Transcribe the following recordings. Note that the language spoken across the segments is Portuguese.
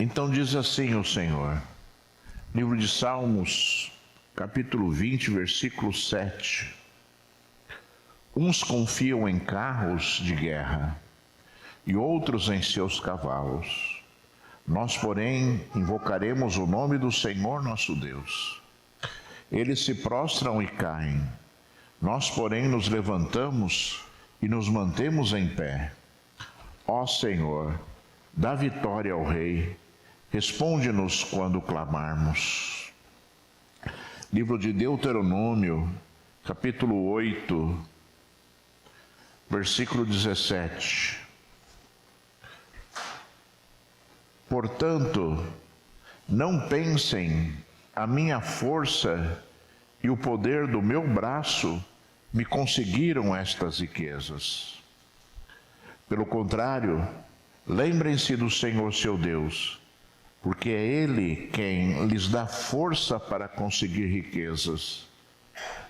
Então diz assim o Senhor, livro de Salmos, capítulo 20, versículo 7. Uns confiam em carros de guerra e outros em seus cavalos. Nós, porém, invocaremos o nome do Senhor nosso Deus. Eles se prostram e caem. Nós, porém, nos levantamos e nos mantemos em pé. Ó Senhor, dá vitória ao Rei. Responde-nos quando clamarmos. Livro de Deuteronômio, capítulo 8, versículo 17. Portanto, não pensem, a minha força e o poder do meu braço me conseguiram estas riquezas. Pelo contrário, lembrem-se do Senhor seu Deus, porque é Ele quem lhes dá força para conseguir riquezas,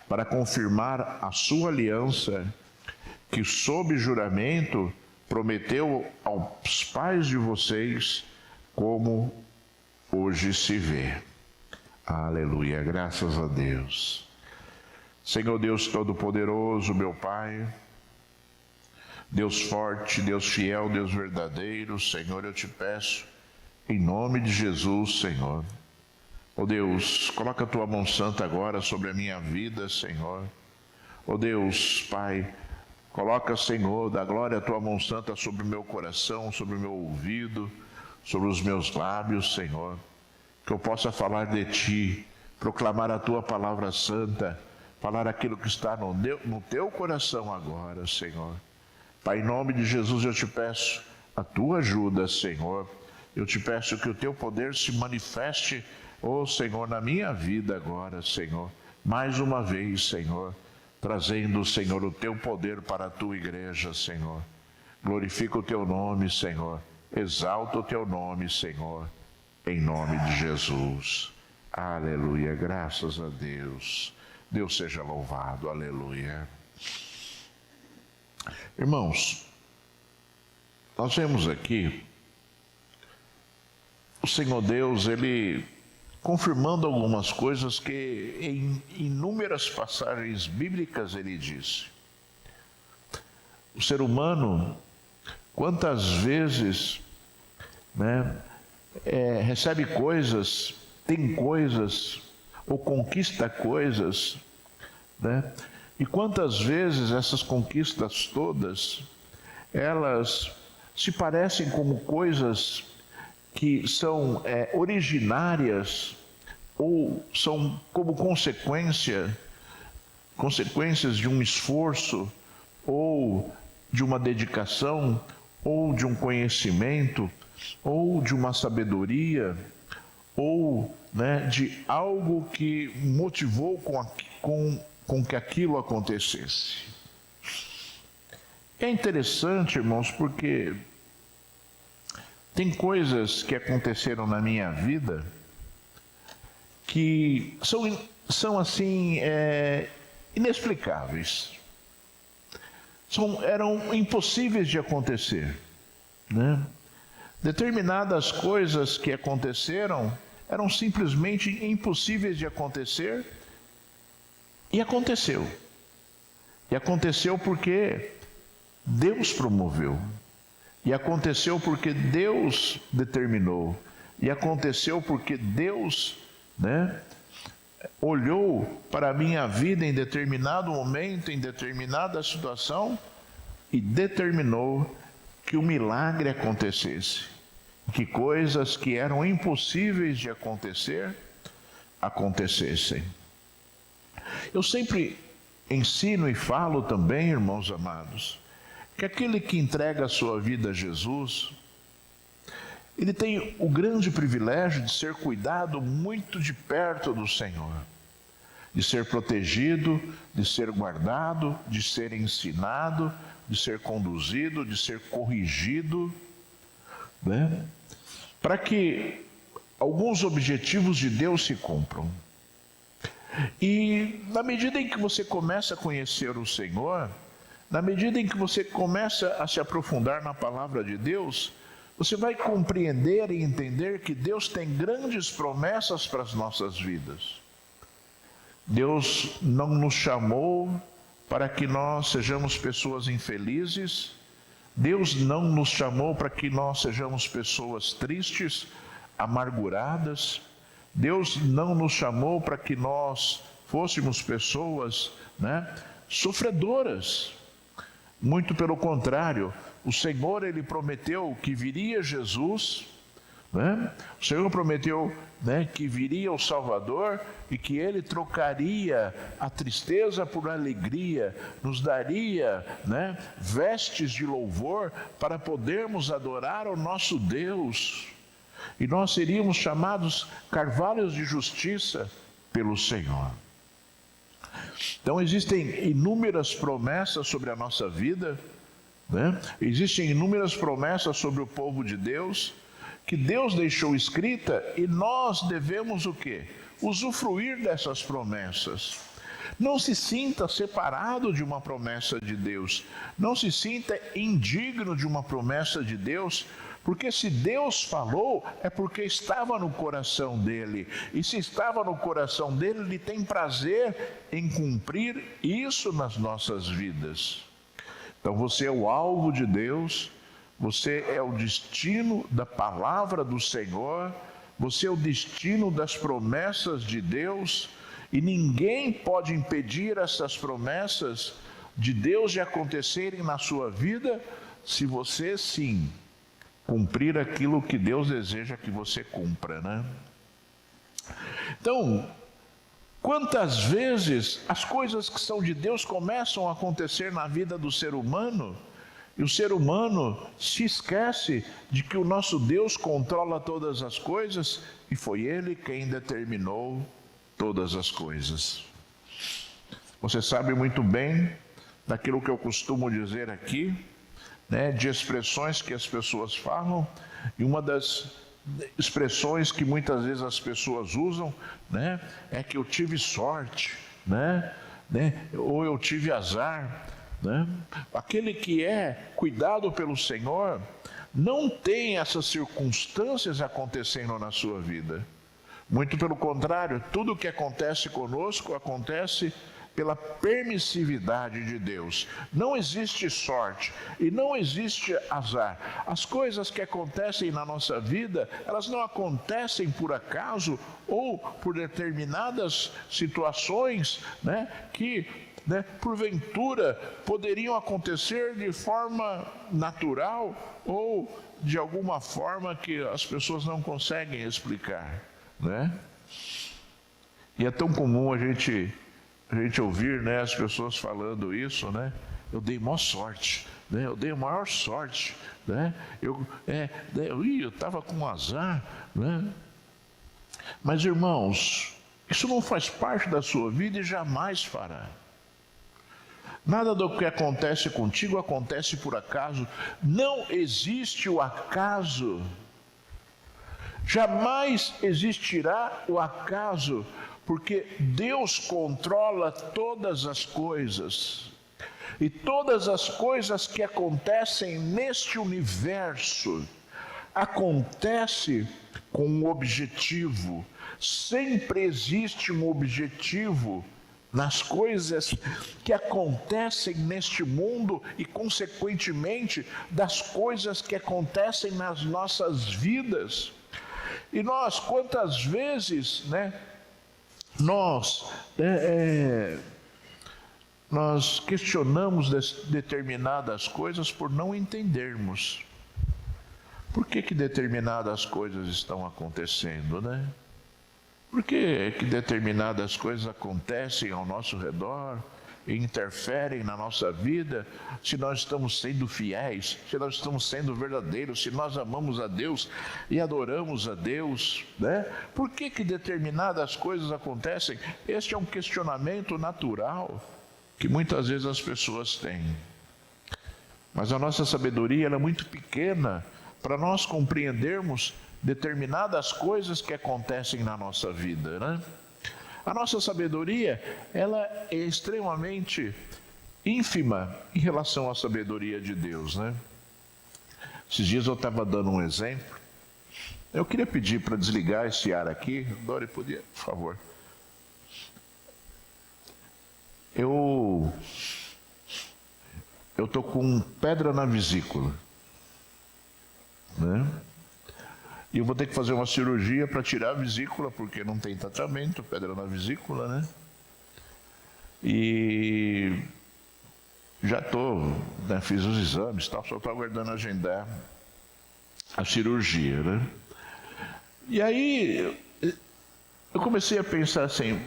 para confirmar a sua aliança, que sob juramento prometeu aos pais de vocês, como hoje se vê. Aleluia, graças a Deus. Senhor Deus Todo-Poderoso, meu Pai, Deus forte, Deus fiel, Deus verdadeiro, Senhor, eu te peço, em nome de Jesus, Senhor. Ó Deus, coloca a tua mão santa agora sobre a minha vida, Senhor. Ó Deus, Pai, coloca, Senhor, da glória a tua mão santa sobre o meu coração, sobre o meu ouvido, sobre os meus lábios, Senhor. Que eu possa falar de ti, proclamar a tua palavra santa, falar aquilo que está no teu coração agora, Senhor. Pai, em nome de Jesus eu te peço a tua ajuda, Senhor. Eu te peço que o teu poder se manifeste, ó Senhor, na minha vida agora, Senhor. Mais uma vez, Senhor, trazendo, Senhor, o teu poder para a tua igreja, Senhor. Glorifica o teu nome, Senhor. Exalta o teu nome, Senhor, em nome de Jesus. Aleluia, graças a Deus. Deus seja louvado, aleluia. Irmãos, nós vemos aqui o Senhor Deus, Ele confirmando algumas coisas que em inúmeras passagens bíblicas Ele disse. O ser humano, quantas vezes recebe coisas, tem coisas, ou conquista coisas, e quantas vezes essas conquistas todas, elas se parecem como coisas que são originárias, ou são como consequências de um esforço, ou de uma dedicação, ou de um conhecimento, ou de uma sabedoria, ou de algo que motivou com que aquilo acontecesse. É interessante, irmãos, porque tem coisas que aconteceram na minha vida que são assim, inexplicáveis. Eram impossíveis de acontecer, Determinadas coisas que aconteceram eram simplesmente impossíveis de acontecer, e aconteceu. E aconteceu porque Deus promoveu. E aconteceu porque Deus determinou. E aconteceu porque Deus, olhou para a minha vida em determinado momento, em determinada situação, e determinou que o milagre acontecesse. Que coisas que eram impossíveis de acontecer, acontecessem. Eu sempre ensino e falo também, irmãos amados, que aquele que entrega a sua vida a Jesus, ele tem o grande privilégio de ser cuidado muito de perto do Senhor, de ser protegido, de ser guardado, de ser ensinado, de ser conduzido, de ser corrigido, para que alguns objetivos de Deus se cumpram. E na medida em que você começa a conhecer o Senhor, na medida em que você começa a se aprofundar na palavra de Deus, você vai compreender e entender que Deus tem grandes promessas para as nossas vidas. Deus não nos chamou para que nós sejamos pessoas infelizes. Deus não nos chamou para que nós sejamos pessoas tristes, amarguradas. Deus não nos chamou para que nós fôssemos pessoas, sofredoras. Muito pelo contrário, o Senhor, Ele prometeu que viria Jesus, o Senhor prometeu que viria o Salvador e que Ele trocaria a tristeza por alegria, nos daria vestes de louvor para podermos adorar ao nosso Deus. E nós seríamos chamados carvalhos de justiça pelo Senhor. Então existem inúmeras promessas sobre a nossa vida, existem inúmeras promessas sobre o povo de Deus, que Deus deixou escrita e nós devemos o quê? Usufruir dessas promessas. Não se sinta separado de uma promessa de Deus, não se sinta indigno de uma promessa de Deus, porque se Deus falou, é porque estava no coração dele. E se estava no coração dele, ele tem prazer em cumprir isso nas nossas vidas. Então você é o alvo de Deus, você é o destino da palavra do Senhor, você é o destino das promessas de Deus, e ninguém pode impedir essas promessas de Deus de acontecerem na sua vida, se você sim cumprir aquilo que Deus deseja que você cumpra, Então, quantas vezes as coisas que são de Deus começam a acontecer na vida do ser humano, e o ser humano se esquece de que o nosso Deus controla todas as coisas e foi Ele quem determinou todas as coisas. Você sabe muito bem daquilo que eu costumo dizer aqui, de expressões que as pessoas falam, e uma das expressões que muitas vezes as pessoas usam, é que eu tive sorte, ou eu tive azar, Aquele que é cuidado pelo Senhor não tem essas circunstâncias acontecendo na sua vida. Muito pelo contrário, tudo o que acontece conosco acontece pela permissividade de Deus. Não existe sorte e não existe azar. As coisas que acontecem na nossa vida, elas não acontecem por acaso ou por determinadas situações, que porventura poderiam acontecer de forma natural ou de alguma forma que as pessoas não conseguem explicar, E é tão comum a gente ouvir, as pessoas falando isso, Eu dei maior sorte, Eu dei a maior sorte, Eu estava com azar, Mas irmãos, isso não faz parte da sua vida e jamais fará. Nada do que acontece contigo acontece por acaso. Não existe o acaso. Jamais existirá o acaso, porque Deus controla todas as coisas. E todas as coisas que acontecem neste universo acontece com um objetivo. Sempre existe um objetivo nas coisas que acontecem neste mundo e, consequentemente, das coisas que acontecem nas nossas vidas. E nós, quantas vezes, nós questionamos determinadas coisas por não entendermos. Por que determinadas coisas estão acontecendo, Por que determinadas coisas acontecem ao nosso redor e interferem na nossa vida, se nós estamos sendo fiéis, se nós estamos sendo verdadeiros, se nós amamos a Deus e adoramos a Deus, Por que determinadas coisas acontecem? Este é um questionamento natural que muitas vezes as pessoas têm. Mas a nossa sabedoria ela é muito pequena para nós compreendermos determinadas coisas que acontecem na nossa vida, A nossa sabedoria, ela é extremamente ínfima em relação à sabedoria de Deus, Esses dias eu estava dando um exemplo. Eu queria pedir para desligar esse ar aqui. Dori, podia, por favor. Eu estou com pedra na vesícula, né? E eu vou ter que fazer uma cirurgia para tirar a vesícula, porque não tem tratamento, pedra na vesícula, né? E já fiz os exames, tal, só estou aguardando agendar a cirurgia, né? E aí eu comecei a pensar assim,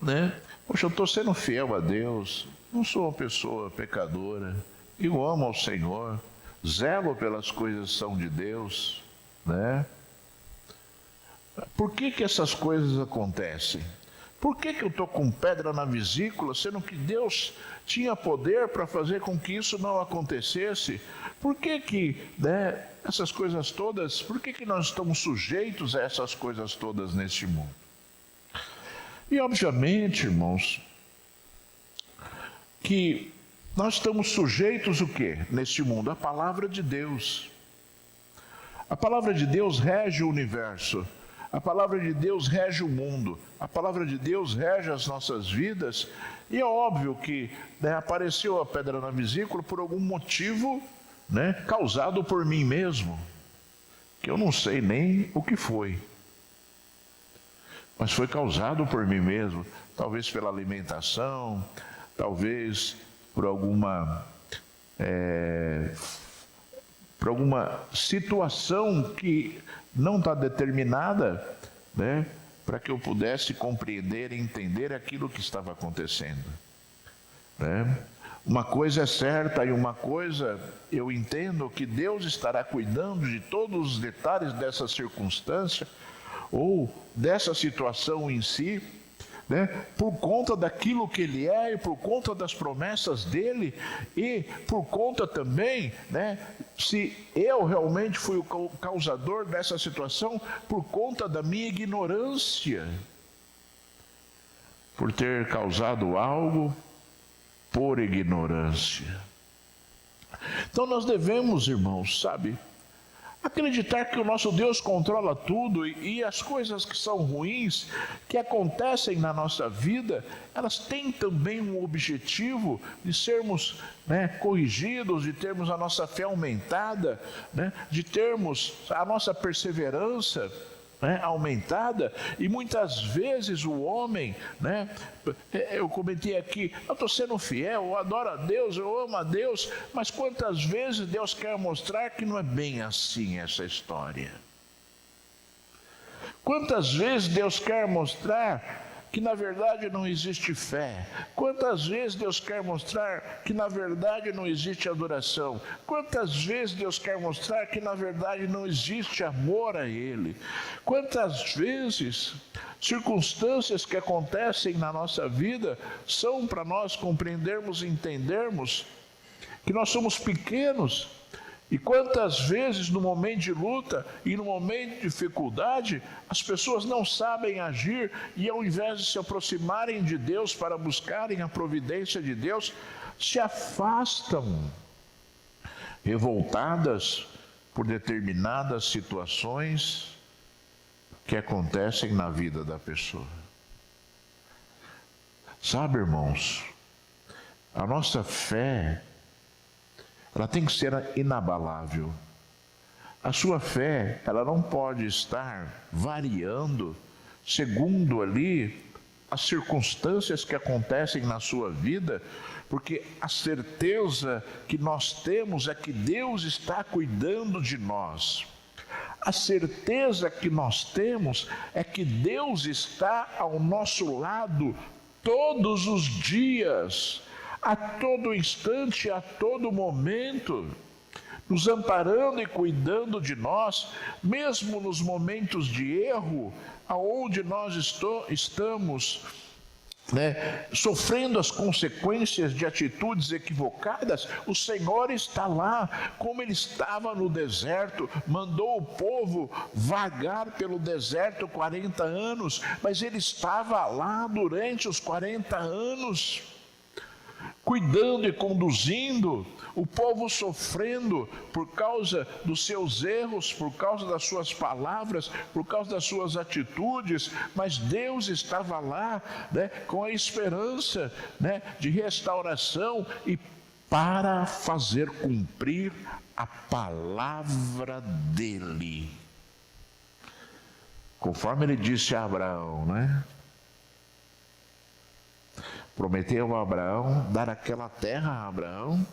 né? Poxa, eu estou sendo fiel a Deus, não sou uma pessoa pecadora, eu amo ao Senhor, zelo pelas coisas que são de Deus, né? Por que essas coisas acontecem? Por que eu estou com pedra na vesícula, sendo que Deus tinha poder para fazer com que isso não acontecesse? Por que né, essas coisas todas, por que nós estamos sujeitos a essas coisas todas neste mundo? E obviamente, irmãos, que nós estamos sujeitos o quê neste mundo? A palavra de Deus. A palavra de Deus rege o universo. A palavra de Deus rege o mundo, a palavra de Deus rege as nossas vidas, e é óbvio que apareceu a pedra na vesícula por algum motivo, né, causado por mim mesmo, que eu não sei nem o que foi, mas foi causado por mim mesmo, talvez pela alimentação, talvez por alguma situação que não está determinada, né, para que eu pudesse compreender e entender aquilo que estava acontecendo, né? Uma coisa é certa e uma coisa eu entendo, que Deus estará cuidando de todos os detalhes dessa circunstância ou dessa situação em si, né, por conta daquilo que Ele é e por conta das promessas dEle e por conta também, né, se eu realmente fui o causador dessa situação por conta da minha ignorância, por ter causado algo por ignorância. Então nós devemos, irmãos, acreditar que o nosso Deus controla tudo e as coisas que são ruins, que acontecem na nossa vida, elas têm também um objetivo de sermos, né, corrigidos, de termos a nossa fé aumentada, né, de termos a nossa perseverança, né, aumentada. E muitas vezes o homem, né, eu comentei aqui, eu estou sendo fiel, eu adoro a Deus, eu amo a Deus, mas quantas vezes Deus quer mostrar que não é bem assim essa história? Quantas vezes Deus quer mostrar que na verdade não existe fé? Quantas vezes Deus quer mostrar que na verdade não existe adoração? Quantas vezes Deus quer mostrar que na verdade não existe amor a Ele? Quantas vezes circunstâncias que acontecem na nossa vida são para nós compreendermos e entendermos que nós somos pequenos? E quantas vezes no momento de luta e no momento de dificuldade, as pessoas não sabem agir e ao invés de se aproximarem de Deus para buscarem a providência de Deus, se afastam, revoltadas por determinadas situações que acontecem na vida da pessoa. Sabe, irmãos, a nossa fé, ela tem que ser inabalável. A sua fé, ela não pode estar variando segundo ali as circunstâncias que acontecem na sua vida, porque a certeza que nós temos é que Deus está cuidando de nós. A certeza que nós temos é que Deus está ao nosso lado todos os dias, a todo instante, a todo momento, nos amparando e cuidando de nós, mesmo nos momentos de erro, aonde nós estamos, né, sofrendo as consequências de atitudes equivocadas. O Senhor está lá, como Ele estava no deserto, mandou o povo vagar pelo deserto 40 anos, mas Ele estava lá durante os 40 anos. cuidando e conduzindo, o povo sofrendo por causa dos seus erros, por causa das suas palavras, por causa das suas atitudes, mas Deus estava lá, né, com a esperança, né, de restauração e para fazer cumprir a palavra dele. Conforme ele disse a Abraão, né? Prometeu a Abraão dar aquela terra a Abraão,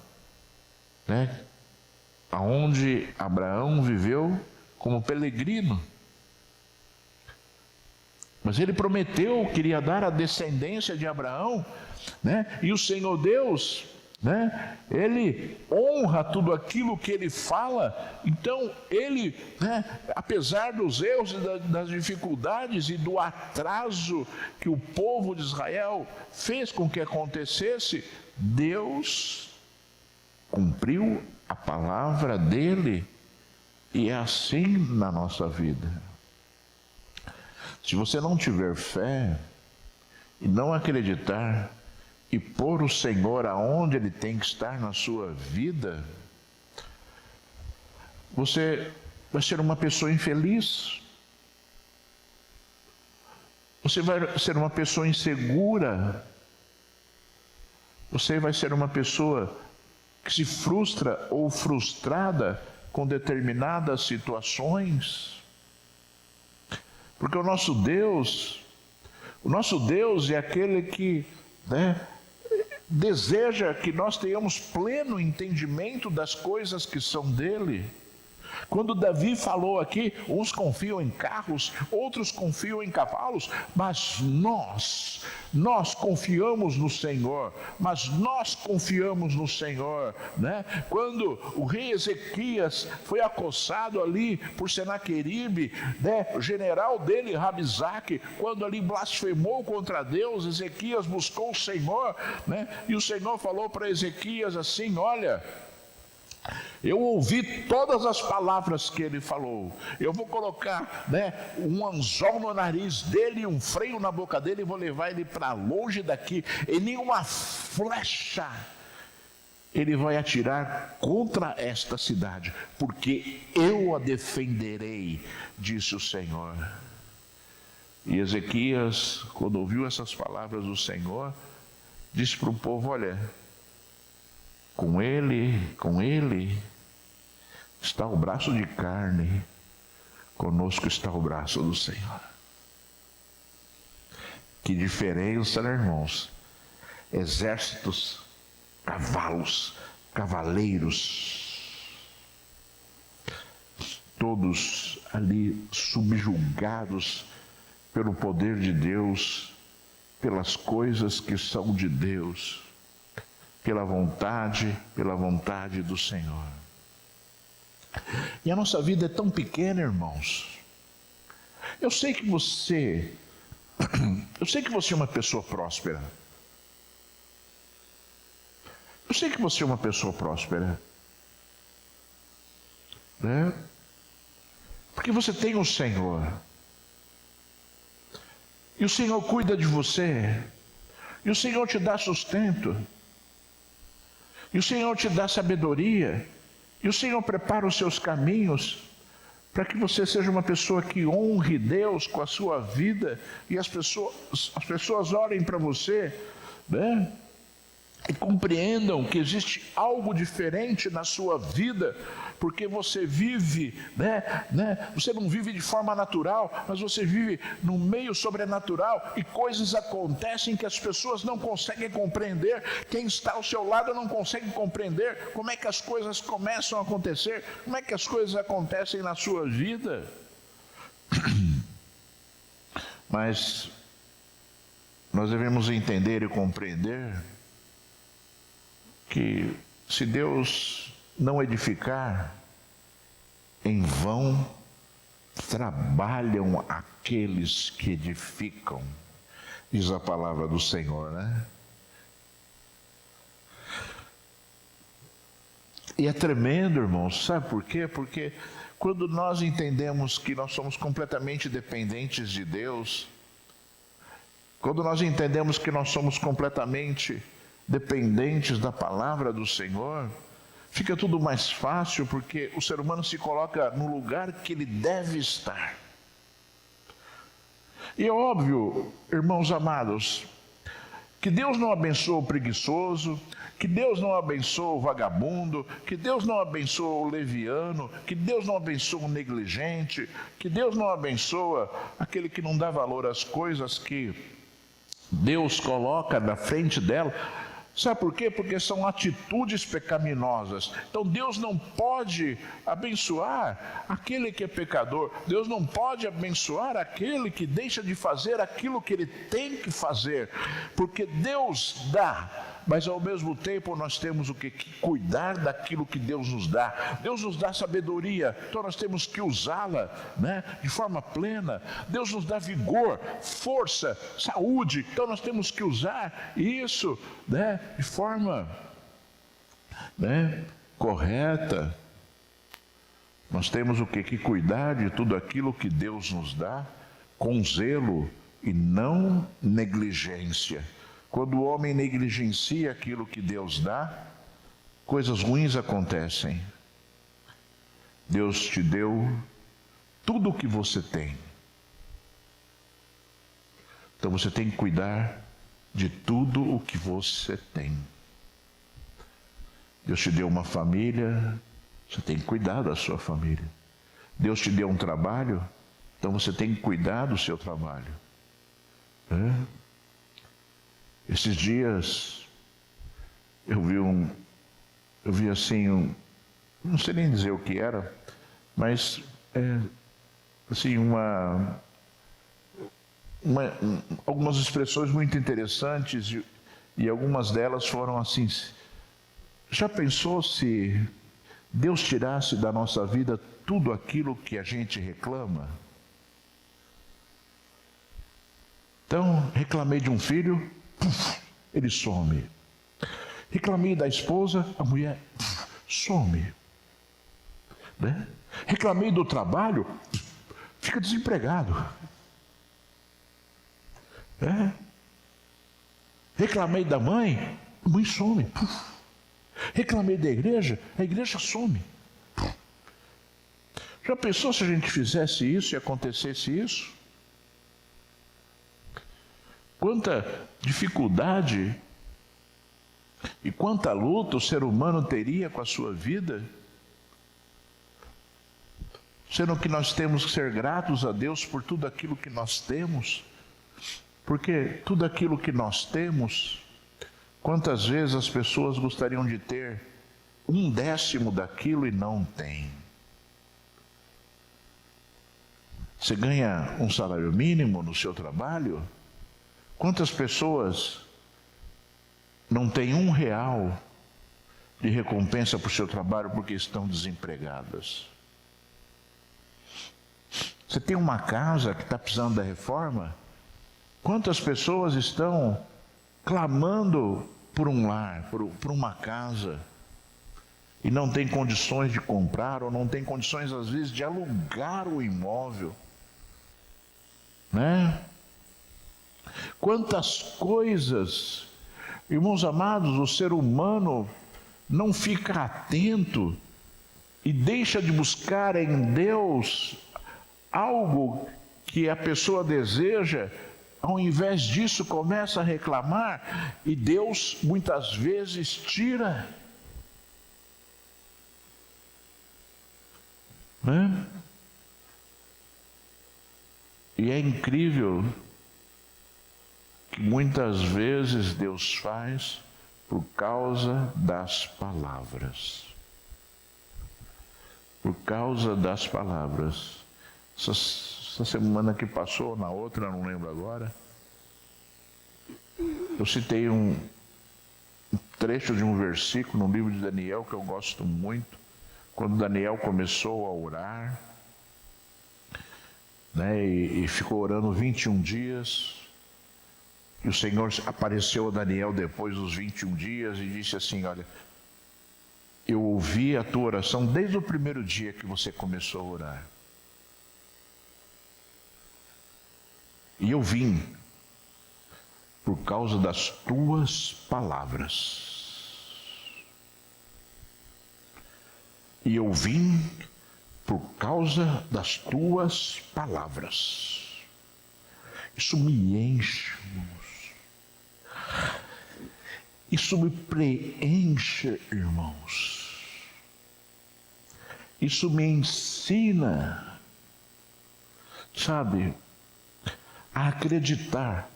né? Aonde Abraão viveu como peregrino. Mas ele prometeu que iria dar a descendência de Abraão, né? E o Senhor Deus, né, ele honra tudo aquilo que ele fala. Então ele, né, apesar dos erros e das dificuldades e do atraso que o povo de Israel fez com que acontecesse, Deus cumpriu a palavra dele. E é assim na nossa vida. Se você não tiver fé e não acreditar e pôr o Senhor aonde Ele tem que estar na sua vida, você vai ser uma pessoa infeliz. Você vai ser uma pessoa insegura. Você vai ser uma pessoa que se frustra ou frustrada com determinadas situações. Porque o nosso Deus é aquele que, né, deseja que nós tenhamos pleno entendimento das coisas que são dele. Quando Davi falou aqui, uns confiam em carros, outros confiam em cavalos, mas nós confiamos no Senhor, né? Quando o rei Ezequias foi acossado ali por Senaqueribe, né? O general dele, Rabizaque, quando ali blasfemou contra Deus, Ezequias buscou o Senhor, né? E o Senhor falou para Ezequias assim: olha, eu ouvi todas as palavras que ele falou. Eu vou colocar, né, um anzol no nariz dele e um freio na boca dele e vou levar ele para longe daqui. E nenhuma flecha ele vai atirar contra esta cidade, porque eu a defenderei, disse o Senhor. E Ezequias, quando ouviu essas palavras do Senhor, disse para o povo: olha, com ele está o braço de carne, conosco está o braço do Senhor. Que diferença, né, irmãos? Exércitos, cavalos, cavaleiros, todos ali subjugados pelo poder de Deus, pelas coisas que são de Deus, pela vontade do Senhor. E a nossa vida é tão pequena, irmãos. Eu sei que você é uma pessoa próspera. Eu sei que você é uma pessoa próspera, né? Porque você tem o Senhor. E o Senhor cuida de você. E o Senhor te dá sustento. E o Senhor te dá sabedoria, e o Senhor prepara os seus caminhos para que você seja uma pessoa que honre Deus com a sua vida, e as pessoas olhem para você, né, e compreendam que existe algo diferente na sua vida, porque você vive, né? Você não vive de forma natural, mas você vive no meio sobrenatural, e coisas acontecem que as pessoas não conseguem compreender. Quem está ao seu lado não consegue compreender como é que as coisas começam a acontecer, como é que as coisas acontecem na sua vida. Mas nós devemos entender e compreender que se Deus não edificar, em vão trabalham aqueles que edificam, diz a palavra do Senhor, né? E é tremendo, irmãos, sabe por quê? Porque quando nós entendemos que nós somos completamente dependentes de Deus, quando nós entendemos que nós somos completamente dependentes da palavra do Senhor, fica tudo mais fácil, porque o ser humano se coloca no lugar que ele deve estar. E é óbvio, irmãos amados, que Deus não abençoa o preguiçoso, que Deus não abençoa o vagabundo, que Deus não abençoa o leviano, que Deus não abençoa o negligente, que Deus não abençoa aquele que não dá valor às coisas que Deus coloca na frente dela. Sabe por quê? Porque são atitudes pecaminosas. Então Deus não pode abençoar aquele que é pecador. Deus não pode abençoar aquele que deixa de fazer aquilo que ele tem que fazer. Porque Deus dá, mas ao mesmo tempo nós temos o que cuidar daquilo que Deus nos dá. Deus nos dá sabedoria, então nós temos que usá-la, né, de forma plena. Deus nos dá vigor, força, saúde, então nós temos que usar isso, né, de forma, né, correta. Nós temos o que cuidar de tudo aquilo que Deus nos dá com zelo e não negligência. Quando o homem negligencia aquilo que Deus dá, coisas ruins acontecem. Deus te deu tudo o que você tem. Então você tem que cuidar de tudo o que você tem. Deus te deu uma família, você tem que cuidar da sua família. Deus te deu um trabalho, então você tem que cuidar do seu trabalho. Esses dias eu vi assim, não sei nem dizer o que era, mas assim, algumas expressões muito interessantes, e algumas delas foram assim: já pensou se Deus tirasse da nossa vida tudo aquilo que a gente reclama? Então, reclamei de um filho, ele some. Reclamei da esposa, a mulher some. Né? Reclamei do trabalho, fica desempregado. Reclamei da mãe, a mãe some. Reclamei da igreja, a igreja some. Já pensou se a gente fizesse isso e acontecesse isso? Quanta dificuldade e quanta luta o ser humano teria com a sua vida, sendo que nós temos que ser gratos a Deus por tudo aquilo que nós temos, porque tudo aquilo que nós temos, quantas vezes as pessoas gostariam de ter 1/10 daquilo e não tem. Você ganha um salário mínimo no seu trabalho? Quantas pessoas não têm R$1 de recompensa por seu trabalho porque estão desempregadas? Você tem uma casa que está precisando da reforma? Quantas pessoas estão clamando por um lar, por uma casa, e não tem condições de comprar, ou não tem condições às vezes de alugar o imóvel, né? Quantas coisas, irmãos amados, o ser humano não fica atento e deixa de buscar em Deus algo que a pessoa deseja. Ao invés disso, começa a reclamar, e Deus muitas vezes tira. Né? E é incrível que muitas vezes Deus faz por causa das palavras. Por causa das palavras. Essa semana que passou, na outra, não lembro agora, eu citei um trecho de um versículo no livro de Daniel que eu gosto muito, quando Daniel começou a orar, né, e ficou orando 21 dias, e o Senhor apareceu a Daniel depois dos 21 dias e disse assim: olha, eu ouvi a tua oração desde o primeiro dia que você começou a orar. E eu vim por causa das tuas palavras. E eu vim por causa das tuas palavras. Isso me enche, irmãos. Isso me preenche, irmãos. Isso me ensina, sabe, a acreditar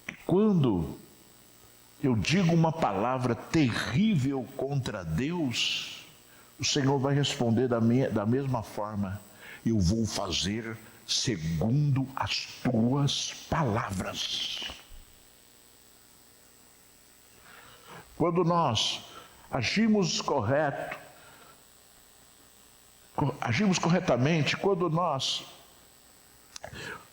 que quando eu digo uma palavra terrível contra Deus, o Senhor vai responder da mesma forma: eu vou fazer segundo as tuas palavras. Quando nós agimos corretamente, quando nós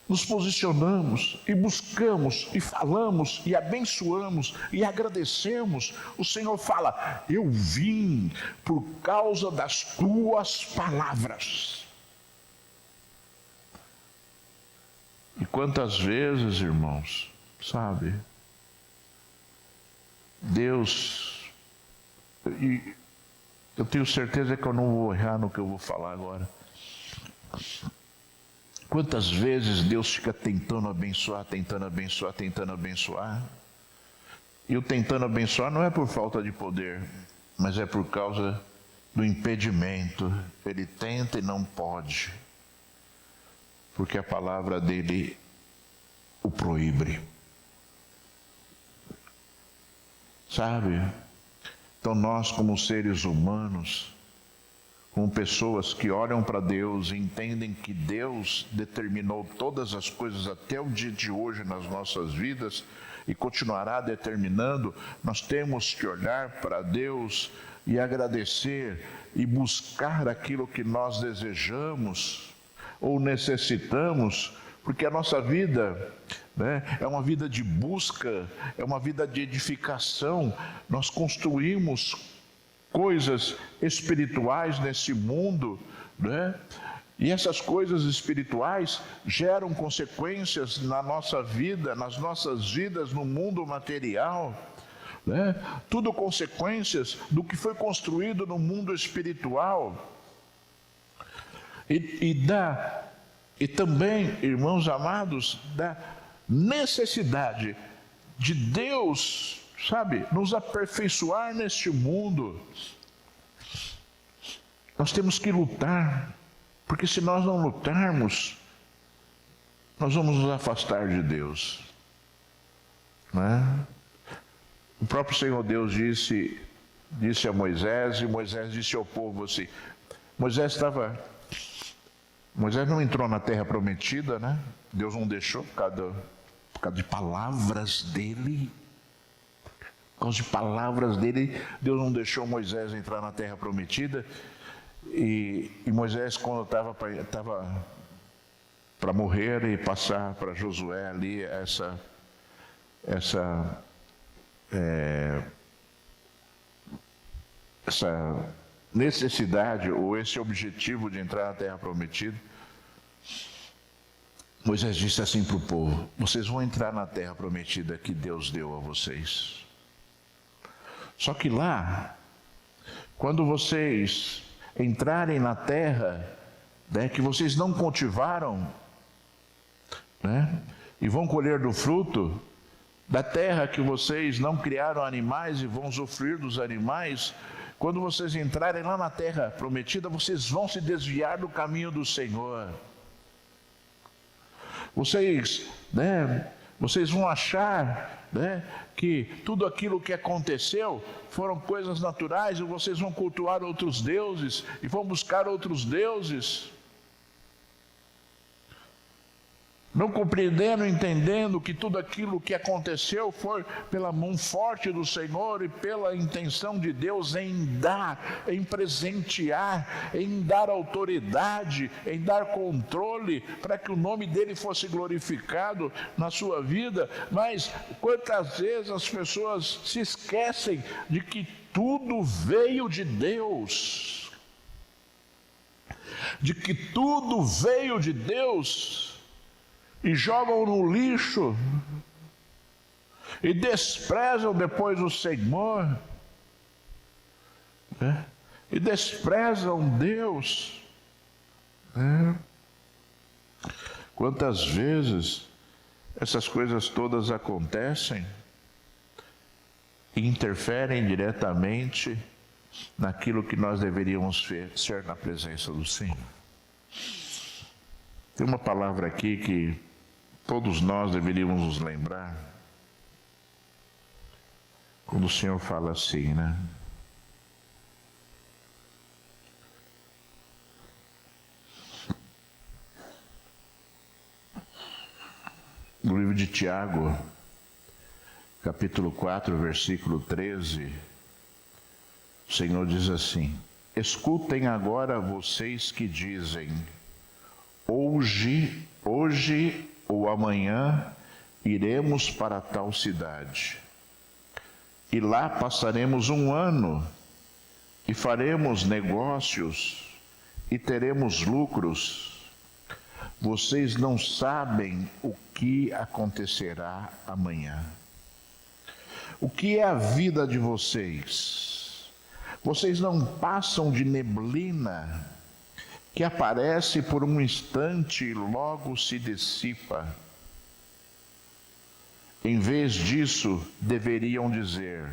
nos posicionamos e buscamos e falamos e abençoamos e agradecemos, o Senhor fala: eu vim por causa das tuas palavras. E quantas vezes, irmãos, sabe, Deus, e eu tenho certeza que eu não vou errar no que eu vou falar agora. Quantas vezes Deus fica tentando abençoar, e o tentando abençoar não é por falta de poder, mas é por causa do impedimento. Ele tenta e não pode, porque a palavra dele o proíbe. Sabe? Então nós, como seres humanos, como pessoas que olham para Deus e entendem que Deus determinou todas as coisas até o dia de hoje nas nossas vidas e continuará determinando, nós temos que olhar para Deus e agradecer e buscar aquilo que nós desejamos ou necessitamos, porque a nossa vida, né, é uma vida de busca, é uma vida de edificação. Nós construímos coisas espirituais nesse mundo, né? E essas coisas espirituais geram consequências na nossa vida, nas nossas vidas no mundo material, né? Tudo consequências do que foi construído no mundo espiritual. E também, irmãos amados, da necessidade de Deus, sabe, nos aperfeiçoar neste mundo. Nós temos que lutar, porque se nós não lutarmos, nós vamos nos afastar de Deus, né? O próprio Senhor Deus disse a Moisés, e Moisés disse ao povo assim: Moisés não entrou na terra prometida, né? Deus não deixou por causa de palavras dele. Por causa de palavras dele, Deus não deixou Moisés entrar na terra prometida. E Moisés, quando estava para morrer e passar para Josué ali essa necessidade ou esse objetivo de entrar na terra prometida, Moisés disse assim para o povo: vocês vão entrar na terra prometida que Deus deu a vocês. Só que lá, quando vocês entrarem na terra, né, que vocês não cultivaram, né, e vão colher do fruto da terra, que vocês não criaram animais e vão usufruir dos animais, quando vocês entrarem lá na terra prometida, vocês vão se desviar do caminho do Senhor. Vocês vão achar, né, que tudo aquilo que aconteceu foram coisas naturais, e vocês vão cultuar outros deuses e vão buscar outros deuses, não compreendendo, entendendo que tudo aquilo que aconteceu foi pela mão forte do Senhor e pela intenção de Deus em dar, em presentear, em dar autoridade, em dar controle, para que o nome dele fosse glorificado na sua vida. Mas quantas vezes as pessoas se esquecem de que tudo veio de Deus, e jogam no lixo e desprezam depois o Senhor, né? E desprezam Deus, né? Quantas vezes essas coisas todas acontecem e interferem diretamente naquilo que nós deveríamos ser na presença do Senhor. Tem uma palavra aqui que todos nós deveríamos nos lembrar, quando o Senhor fala assim, né? No livro de Tiago, capítulo 4, versículo 13, o Senhor diz assim: escutem agora vocês que dizem, hoje ou amanhã iremos para tal cidade, e lá passaremos um ano, e faremos negócios, e teremos lucros. Vocês não sabem o que acontecerá amanhã. O que é a vida de vocês? Vocês não passam de neblina que aparece por um instante e logo se dissipa. Em vez disso, deveriam dizer: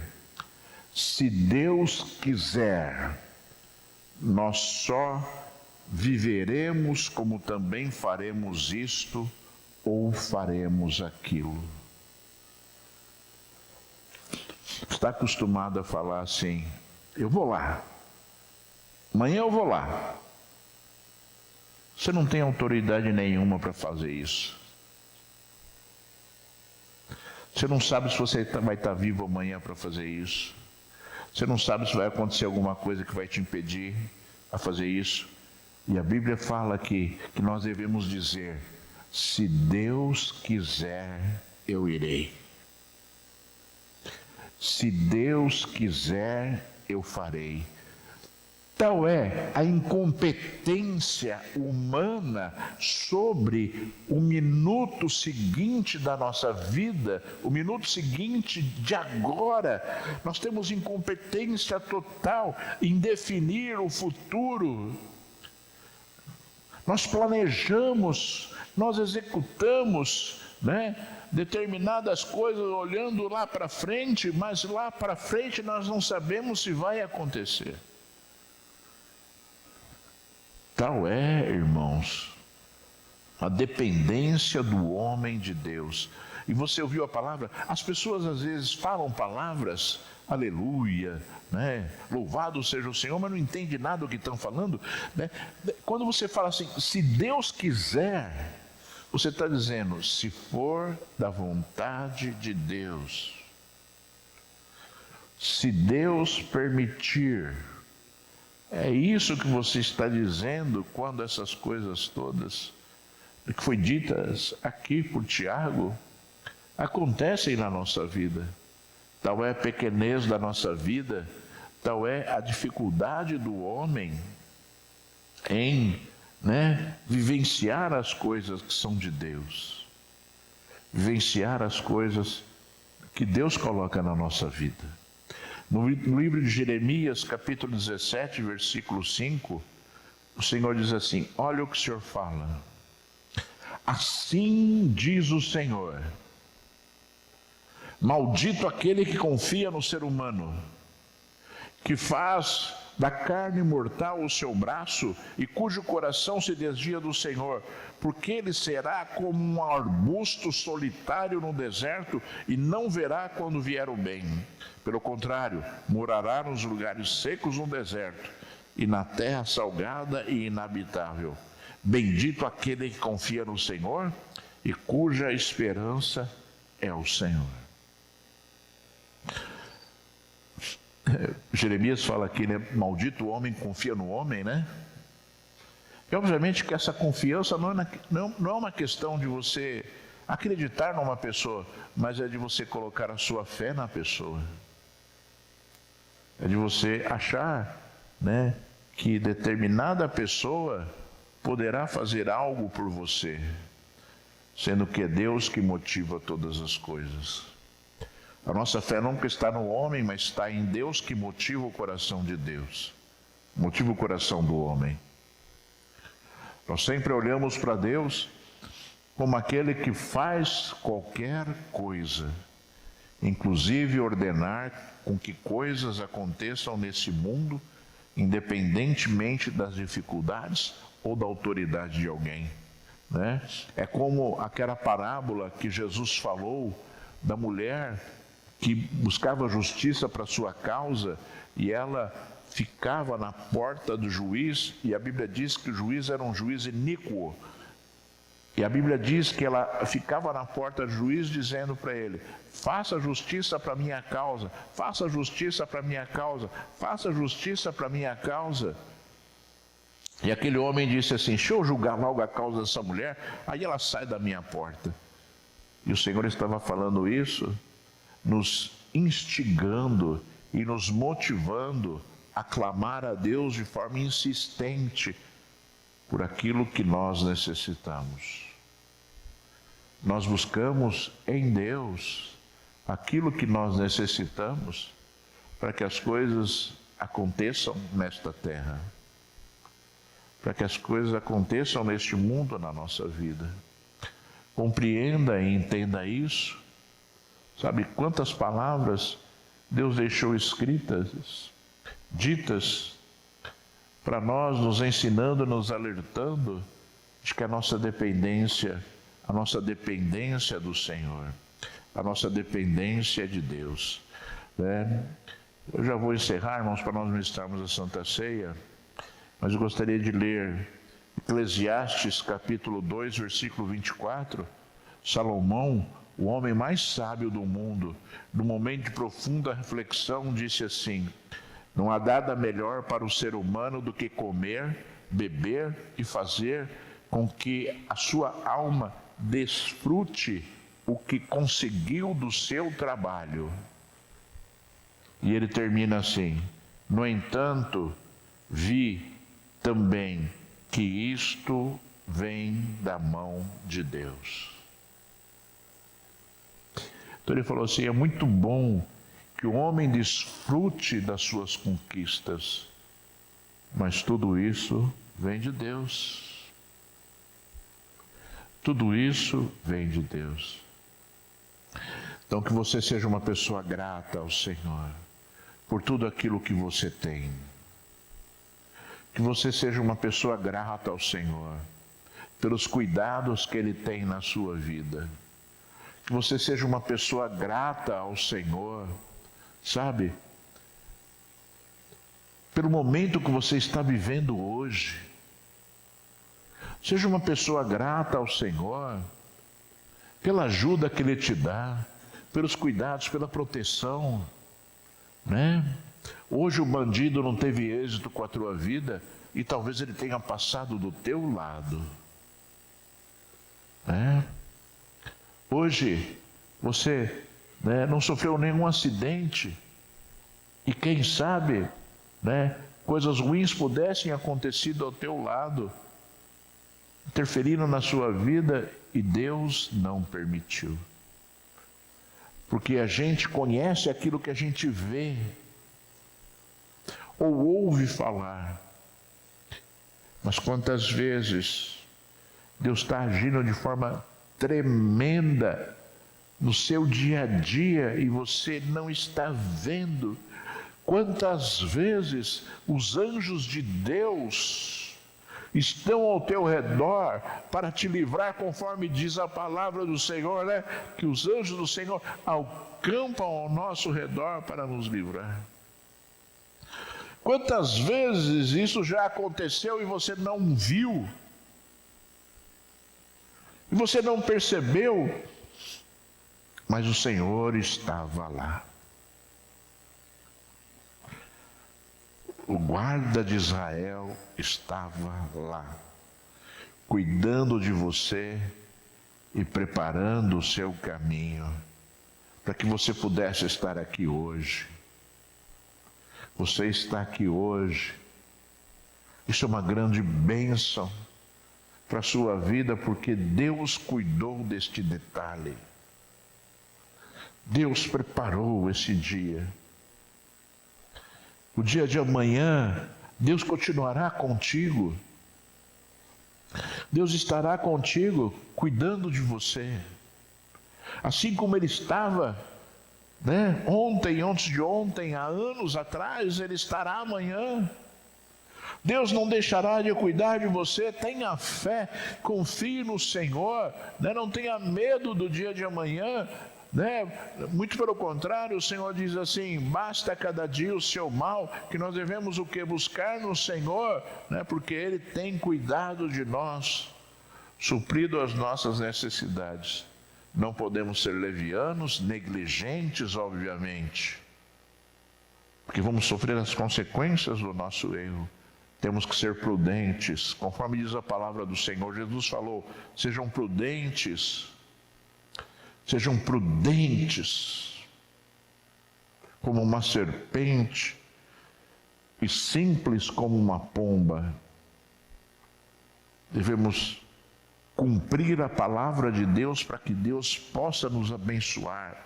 se Deus quiser, nós só viveremos, como também faremos isto ou faremos aquilo. Está acostumado a falar assim: eu vou lá, amanhã eu vou lá. Você não tem autoridade nenhuma para fazer isso. Você não sabe se você vai estar vivo amanhã para fazer isso. Você não sabe se vai acontecer alguma coisa que vai te impedir a fazer isso. E a Bíblia fala aqui que nós devemos dizer: se Deus quiser, eu irei. Se Deus quiser, eu farei. Tal é a incompetência humana sobre o minuto seguinte da nossa vida, o minuto seguinte de agora. Nós temos incompetência total em definir o futuro. Nós planejamos, nós executamos, né, determinadas coisas olhando lá para frente, mas lá para frente nós não sabemos se vai acontecer. Tal é, irmãos, a dependência do homem de Deus. E você ouviu a palavra? As pessoas às vezes falam palavras, aleluia, né? Louvado seja o Senhor, mas não entende nada do que estão falando, né? Quando você fala assim, se Deus quiser, você está dizendo, se for da vontade de Deus, se Deus permitir. É isso que você está dizendo quando essas coisas todas, que foi ditas aqui por Tiago, acontecem na nossa vida. Tal é a pequenez da nossa vida, tal é a dificuldade do homem em, vivenciar as coisas que são de Deus, vivenciar as coisas que Deus coloca na nossa vida. No livro de Jeremias, capítulo 17, versículo 5, o Senhor diz assim: olha o que o Senhor fala. Assim diz o Senhor: maldito aquele que confia no ser humano, que faz da carne mortal o seu braço e cujo coração se desvia do Senhor, porque ele será como um arbusto solitário no deserto e não verá quando vier o bem. Pelo contrário, morará nos lugares secos no deserto e na terra salgada e inabitável. Bendito aquele que confia no Senhor e cuja esperança é o Senhor. Jeremias fala aqui, né? Maldito o homem que confia no homem, né? E obviamente que essa confiança não é uma questão de você acreditar numa pessoa, mas é de você colocar a sua fé na pessoa. É de você achar, né, que determinada pessoa poderá fazer algo por você, sendo que é Deus que motiva todas as coisas. A nossa fé nunca está no homem, mas está em Deus, que motiva o coração de Deus, motiva o coração do homem. Nós sempre olhamos para Deus como aquele que faz qualquer coisa, inclusive ordenar com que coisas aconteçam nesse mundo, independentemente das dificuldades ou da autoridade de alguém, né? É como aquela parábola que Jesus falou da mulher que buscava justiça para sua causa e ela ficava na porta do juiz, e a Bíblia diz que o juiz era um juiz iníquo. E a Bíblia diz que ela ficava na porta do juiz dizendo para ele: faça justiça para minha causa, faça justiça para minha causa, faça justiça para minha causa. E aquele homem disse assim: deixa eu julgar logo a causa dessa mulher, aí ela sai da minha porta. E o Senhor estava falando isso, nos instigando e nos motivando a clamar a Deus de forma insistente por aquilo que nós necessitamos. Nós buscamos em Deus aquilo que nós necessitamos para que as coisas aconteçam nesta terra, para que as coisas aconteçam neste mundo, na nossa vida. Compreenda e entenda isso. Sabe quantas palavras Deus deixou escritas, ditas, para nós, nos ensinando, nos alertando de que a nossa dependência do Senhor, a nossa dependência de Deus, né? Eu já vou encerrar, irmãos, para nós ministrarmos a Santa Ceia, mas eu gostaria de ler Eclesiastes capítulo 2, versículo 24. Salomão, o homem mais sábio do mundo, num momento de profunda reflexão, disse assim: não há nada melhor para o ser humano do que comer, beber e fazer com que a sua alma desfrute o que conseguiu do seu trabalho. E ele termina assim: no entanto, vi também que isto vem da mão de Deus. Então ele falou assim: é muito bom que o homem desfrute das suas conquistas, mas tudo isso vem de Deus. Tudo isso vem de Deus. Então que você seja uma pessoa grata ao Senhor por tudo aquilo que você tem. Que você seja uma pessoa grata ao Senhor pelos cuidados que Ele tem na sua vida. Que você seja uma pessoa grata ao Senhor, sabe, pelo momento que você está vivendo hoje. Seja uma pessoa grata ao Senhor pela ajuda que Ele te dá, pelos cuidados, pela proteção, né? Hoje o bandido não teve êxito com a tua vida e talvez ele tenha passado do teu lado, né? Hoje você, né, não sofreu nenhum acidente e quem sabe, né, coisas ruins pudessem acontecido ao teu lado, interferindo na sua vida, e Deus não permitiu. Porque a gente conhece aquilo que a gente vê ou ouve falar. Mas quantas vezes Deus está agindo de forma tremenda no seu dia a dia e você não está vendo? Quantas vezes os anjos de Deus estão ao teu redor para te livrar, conforme diz a palavra do Senhor, né? Que os anjos do Senhor acampam ao nosso redor para nos livrar. Quantas vezes isso já aconteceu e você não viu? E você não percebeu? Mas o Senhor estava lá. O guarda de Israel estava lá, cuidando de você e preparando o seu caminho, para que você pudesse estar aqui hoje. Você está aqui hoje. Isso é uma grande bênção para a sua vida, porque Deus cuidou deste detalhe. Deus preparou esse dia. O dia de amanhã, Deus continuará contigo. Deus estará contigo, cuidando de você. Assim como Ele estava, ontem, antes de ontem, há anos atrás, Ele estará amanhã. Deus não deixará de cuidar de você. Tenha fé, confie no Senhor, não tenha medo do dia de amanhã. Muito pelo contrário, o Senhor diz assim: basta cada dia o seu mal, que nós devemos o que? Buscar no Senhor, porque Ele tem cuidado de nós, suprido as nossas necessidades. Não podemos ser levianos, negligentes, obviamente, porque vamos sofrer as consequências do nosso erro. Temos que ser prudentes, conforme diz a palavra do Senhor. Jesus falou: sejam prudentes. Sejam prudentes, como uma serpente, e simples como uma pomba. Devemos cumprir a palavra de Deus para que Deus possa nos abençoar.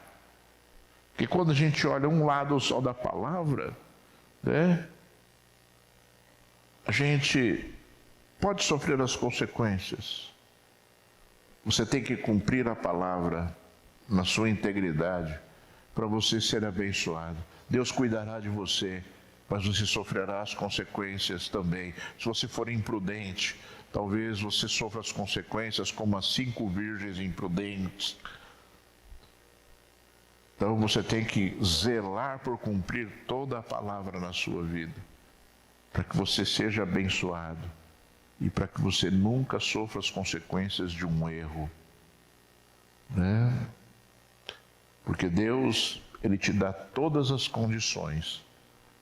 Porque quando a gente olha um lado só da palavra, a gente pode sofrer as consequências. Você tem que cumprir a palavra na sua integridade, para você ser abençoado. Deus cuidará de você, mas você sofrerá as consequências também. Se você for imprudente, talvez você sofra as consequências como as 5 virgens imprudentes. Então você tem que zelar por cumprir toda a palavra na sua vida, para que você seja abençoado e para que você nunca sofra as consequências de um erro. Porque Deus, Ele te dá todas as condições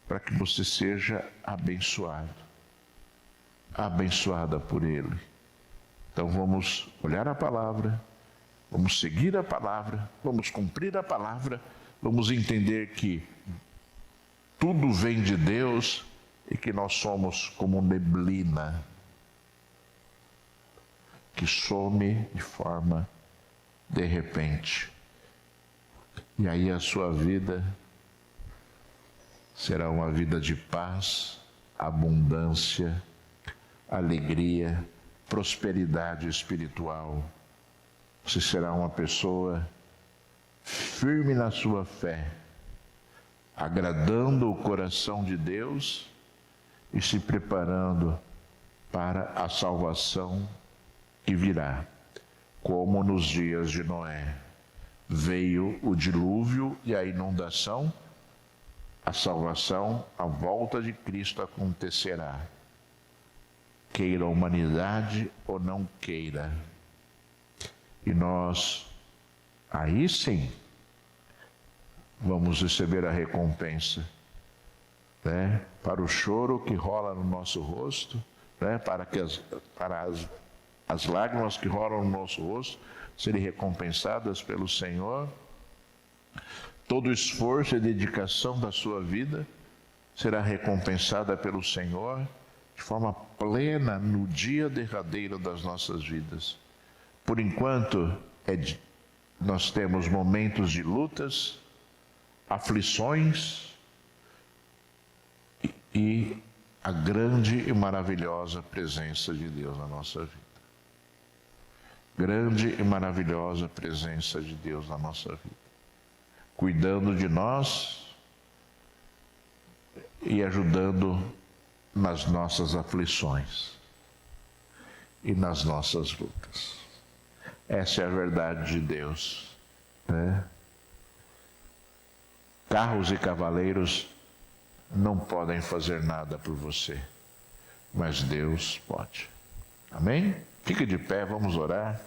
para que você seja abençoado, abençoada por Ele. Então vamos olhar a palavra, vamos seguir a palavra, vamos cumprir a palavra, vamos entender que tudo vem de Deus e que nós somos como neblina que some de forma de repente. E aí a sua vida será uma vida de paz, abundância, alegria, prosperidade espiritual. Você será uma pessoa firme na sua fé, agradando o coração de Deus e se preparando para a salvação que virá, como nos dias de Noé. Veio o dilúvio e a inundação, a salvação, a volta de Cristo acontecerá. Queira a humanidade ou não queira. E nós, aí sim, vamos receber a recompensa, para o choro que rola no nosso rosto, para as lágrimas que rolam no nosso rosto serem recompensadas pelo Senhor. Todo esforço e dedicação da sua vida será recompensada pelo Senhor de forma plena no dia derradeiro das nossas vidas. Por enquanto, nós temos momentos de lutas, aflições e a grande e maravilhosa presença de Deus na nossa vida. Grande e maravilhosa presença de Deus na nossa vida, cuidando de nós e ajudando nas nossas aflições e nas nossas lutas. Essa é a verdade de Deus, Carros e cavaleiros não podem fazer nada por você, mas Deus pode. Amém? Fique de pé, vamos orar.